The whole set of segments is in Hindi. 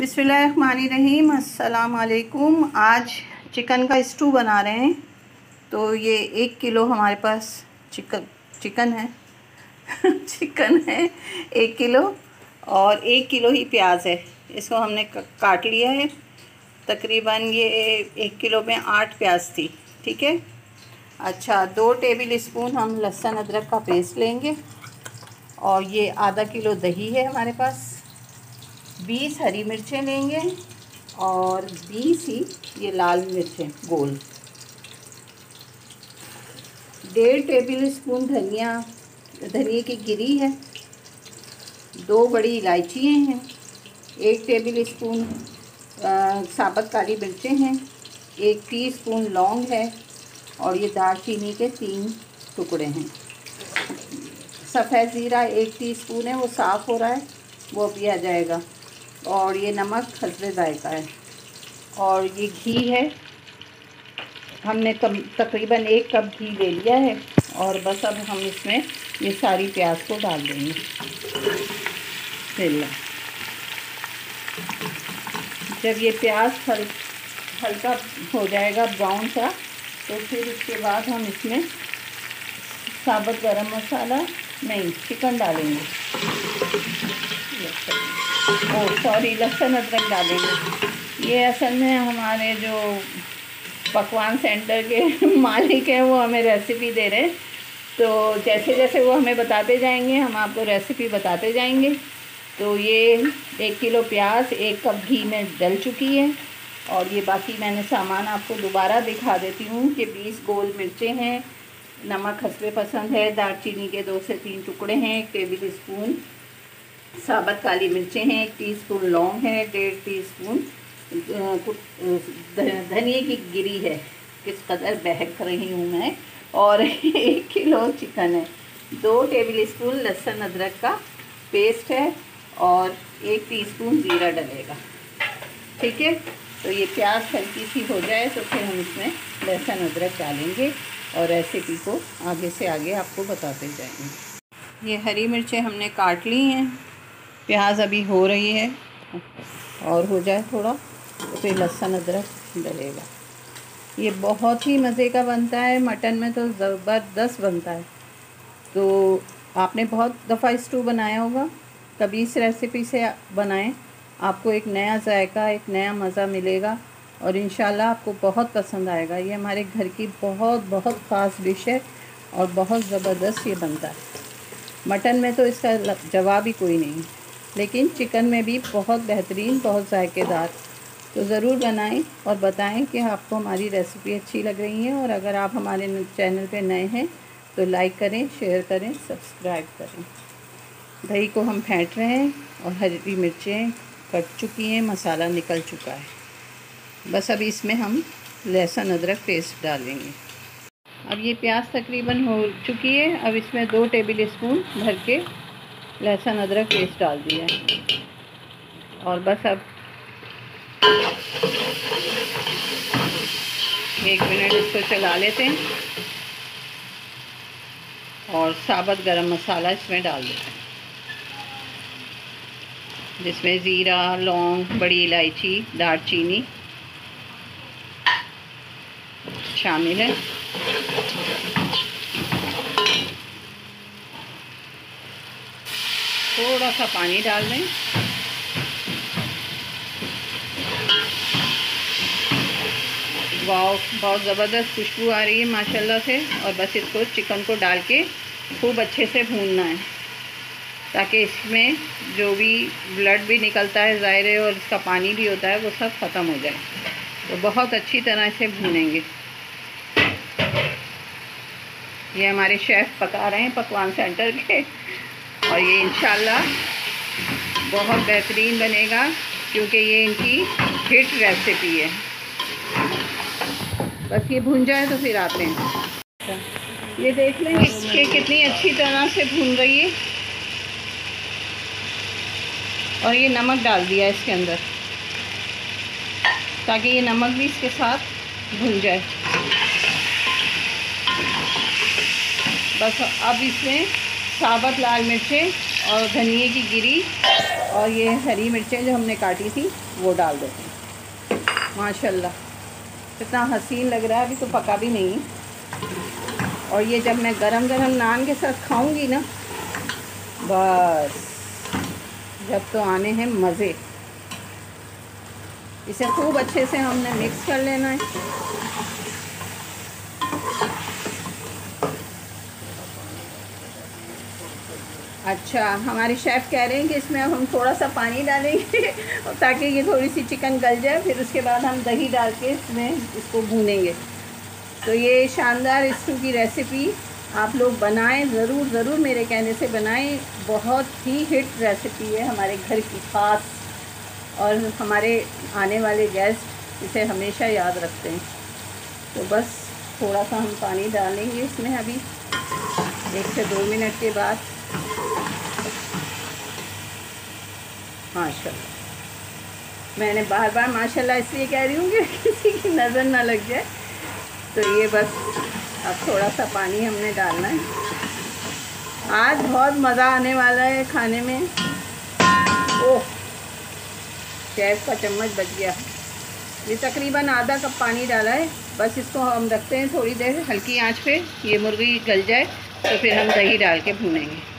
बिस्मिल्लाहिर्रहमानिर्रहीम। अस्सलाम वालेकुम। आज चिकन का स्टू बना रहे हैं। तो ये 1 किलो हमारे पास चिकन है चिकन है 1 किलो, और 1 किलो ही प्याज है। इसको हमने काट लिया है। तकरीबन ये 1 किलो में 8 प्याज थी। ठीक है। अच्छा, 2 टेबल स्पून हम लहसुन अदरक का पेस्ट लेंगे, और ये आधा किलो दही है हमारे पास। 20 हरी मिर्चें लेंगे, और 20 ही ये लाल मिर्चें गोल। 1.5 टेबल स्पून धनिए की गिरी है। 2 बड़ी इलायचियाँ हैं। 1 टेबल स्पून साबुत काली मिर्चें हैं। 1 टीस्पून लौंग है, और ये दालचीनी के 3 टुकड़े हैं। सफ़ेद ज़ीरा 1 टीस्पून है, वो साफ़ हो रहा है, वो भी आ जाएगा। और ये नमक हस्बे जायका है। और ये घी है, हमने तकरीबन 1 कप घी ले लिया है। और बस अब हम इसमें ये सारी प्याज को डाल देंगे। जब ये प्याज हल्का हो जाएगा ब्राउन सा, तो फिर उसके बाद हम इसमें साबुत गरम मसाला नहीं, चिकन डालेंगे। लहसुन अदरक डालेंगे। ये असल में हमारे जो पकवान सेंटर के मालिक हैं, वो हमें रेसिपी दे रहे हैं। तो जैसे जैसे वो हमें बताते जाएंगे, हम आपको रेसिपी बताते जाएंगे। तो ये 1 किलो प्याज 1 कप घी में डल चुकी है। और ये बाकी मैंने सामान आपको दोबारा दिखा देती हूँ कि 20 गोल मिर्चें हैं, नमक हस्बे पसंद है, दालचीनी के 2 से 3 टुकड़े हैं, 1 टेबल स्पून साबुत काली मिर्चें हैं, 1 टीस्पून लौंग है, 1.5 टीस्पून धनिए की गिरी है। किस कदर बहक रही हूँ मैं। और 1 किलो चिकन है। 2 टेबल स्पून लहसुन अदरक का पेस्ट है, और 1 टीस्पून ज़ीरा डलेगा। ठीक है। तो ये प्याज हल्की सी हो जाए तो फिर हम इसमें लहसुन अदरक डालेंगे, और रेसिपी को आगे से आगे आपको बताते जाएंगे। ये हरी मिर्चें हमने काट ली हैं। प्याज अभी हो रही है, और हो जाए थोड़ा तो फिर लहसुन अदरक डलेगा। ये बहुत ही मज़े का बनता है। मटन में तो ज़बरदस्त बनता है। तो आपने बहुत दफ़ा स्टू बनाया होगा, कभी इस रेसिपी से बनाएं। आपको एक नया जायका, एक नया मज़ा मिलेगा, और इंशाल्लाह आपको बहुत पसंद आएगा। ये हमारे घर की बहुत बहुत ख़ास डिश है, और बहुत ज़बरदस्त ये बनता है। मटन में तो इसका जवाब ही कोई नहीं, लेकिन चिकन में भी बहुत बेहतरीन, बहुत जायकेदार। तो ज़रूर बनाएं और बताएं कि आपको हमारी रेसिपी अच्छी लग रही है। और अगर आप हमारे चैनल पे नए हैं तो लाइक करें, शेयर करें, सब्सक्राइब करें। दही को हम फेंट रहे हैं, और हरी मिर्चें कट चुकी हैं, मसाला निकल चुका है। बस अभी इसमें हम लहसुन अदरक पेस्ट डालेंगे। अब ये प्याज तकरीबन हो चुकी है। अब इसमें 2 टेबल स्पून भर के लहसुन अदरक पेस्ट डाल दिया है, और बस अब 1 मिनट इसको चला लेते हैं, और साबुत गरम मसाला इसमें डाल देते हैं, जिसमें ज़ीरा, लौंग, बड़ी इलायची, दालचीनी शामिल है। थोड़ा सा पानी डाल दें। वाह, बहुत ज़बरदस्त खुशबू आ रही है माशाल्लाह से। और बस इसको चिकन को डाल के खूब अच्छे से भूनना है, ताकि इसमें जो भी ब्लड भी निकलता है ज़ाहिर है, और इसका पानी भी होता है, वो सब ख़त्म हो जाए। तो बहुत अच्छी तरह से भूनेंगे। ये हमारे शेफ़ पका रहे हैं पकवान सेंटर के, और ये इंशाल्लाह बहुत बेहतरीन बनेगा, क्योंकि ये इनकी हिट रेसिपी है। बस ये भून जाए तो फिर आते हैं। ये देख लें कि कितनी अच्छी तरह से भून रही है। और ये नमक डाल दिया इसके अंदर, ताकि ये नमक भी इसके साथ भून जाए। बस अब इसमें साबुत लाल मिर्चें और धनिए की गिरी और ये हरी मिर्चें जो हमने काटी थी वो डाल देते हैं। माशाल्लाह कितना हसीन लग रहा है, अभी तो पका भी नहीं। और ये जब मैं गरम गरम नान के साथ खाऊंगी ना, बस जब तो आने हैं मज़े। इसे खूब अच्छे से हमने मिक्स कर लेना है। अच्छा, हमारे शेफ़ कह रहे हैं कि इसमें अब हम थोड़ा सा पानी डालेंगे ताकि ये थोड़ी सी चिकन गल जाए, फिर उसके बाद हम दही डाल के इसमें इसको भूनेंगे। तो ये शानदार स्टू की रेसिपी आप लोग बनाएं, ज़रूर मेरे कहने से बनाएं। बहुत ही हिट रेसिपी है, हमारे घर की ख़ास, और हमारे आने वाले गेस्ट इसे हमेशा याद रखते हैं। तो बस थोड़ा सा हम पानी डालेंगे इसमें अभी 1 से 2 मिनट के बाद। माशाल्लाह, मैंने बार बार माशाल्लाह इसलिए कह रही हूँ कि किसी की नज़र ना लग जाए। तो ये बस अब थोड़ा सा पानी हमने डालना है। आज बहुत मज़ा आने वाला है खाने में। ओह, शेफ़ का चम्मच बच गया। ये तकरीबन आधा कप पानी डाला है। बस इसको हम रखते हैं थोड़ी देर हल्की आंच पे, ये मुर्गी गल जाए तो फिर हम दही डाल के भूनेंगे।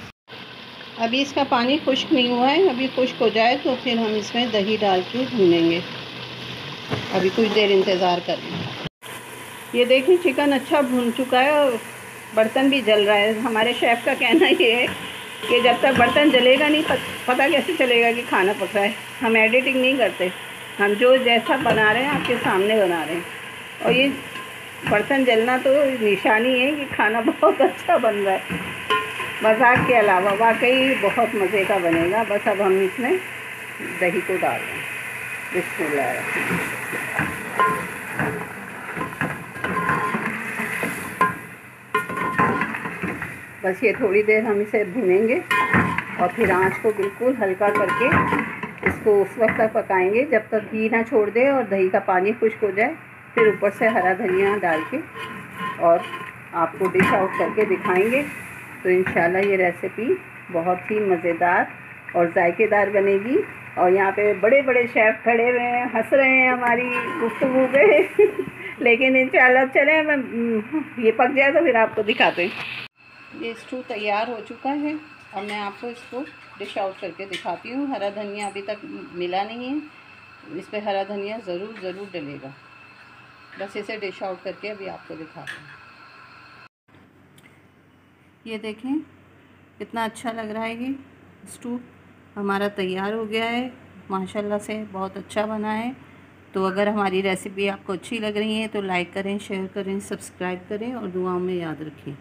अभी इसका पानी खुश्क नहीं हुआ है, अभी खुश्क हो जाए तो फिर हम इसमें दही डाल के भूनेंगे। अभी कुछ देर इंतज़ार करें। ये देखिए चिकन अच्छा भून चुका है और बर्तन भी जल रहा है। हमारे शेफ़ का कहना ये है कि जब तक बर्तन जलेगा नहीं पता कैसे चलेगा कि खाना पक रहा है। हम एडिटिंग नहीं करते, हम जो जैसा बना रहे हैं आपके सामने बना रहे हैं। और ये बर्तन जलना तो निशानी है कि खाना बहुत अच्छा बन रहा है। मजाक के अलावा वाकई बहुत मज़े का बनेगा। बस अब हम इसमें दही को डाल दें। बिस्मिल्लाह। बस ये थोड़ी देर हम इसे भूनेंगे और फिर आंच को बिल्कुल हल्का करके इसको उस वक्त तक पकाएंगे जब तक घी ना छोड़ दे और दही का पानी खुश्क हो जाए। फिर ऊपर से हरा धनिया डाल के और आपको डिश आउट करके दिखाएंगे। तो इंशाल्लाह ये रेसिपी बहुत ही मज़ेदार और जायकेदार बनेगी। और यहाँ पे बड़े बड़े शेफ़ खड़े हुए हैं, हंस रहे हैं हमारी गुफ्तगू पे लेकिन इंशाल्लाह चले मैं ये पक जाए तो फिर आपको दिखाते हैं। ये स्टू तैयार हो चुका है और मैं आपको इसको डिश आउट करके दिखाती हूँ। हरा धनिया अभी तक मिला नहीं है, इस पर हरा धनिया ज़रूर डलेगा। बस इसे डिश आउट करके अभी आपको दिखाते हैं। ये देखें कितना अच्छा लग रहा है। ये स्टू हमारा तैयार हो गया है, माशाल्लाह से बहुत अच्छा बना है। तो अगर हमारी रेसिपी आपको अच्छी लग रही है तो लाइक करें, शेयर करें, सब्सक्राइब करें और दुआओं में याद रखें।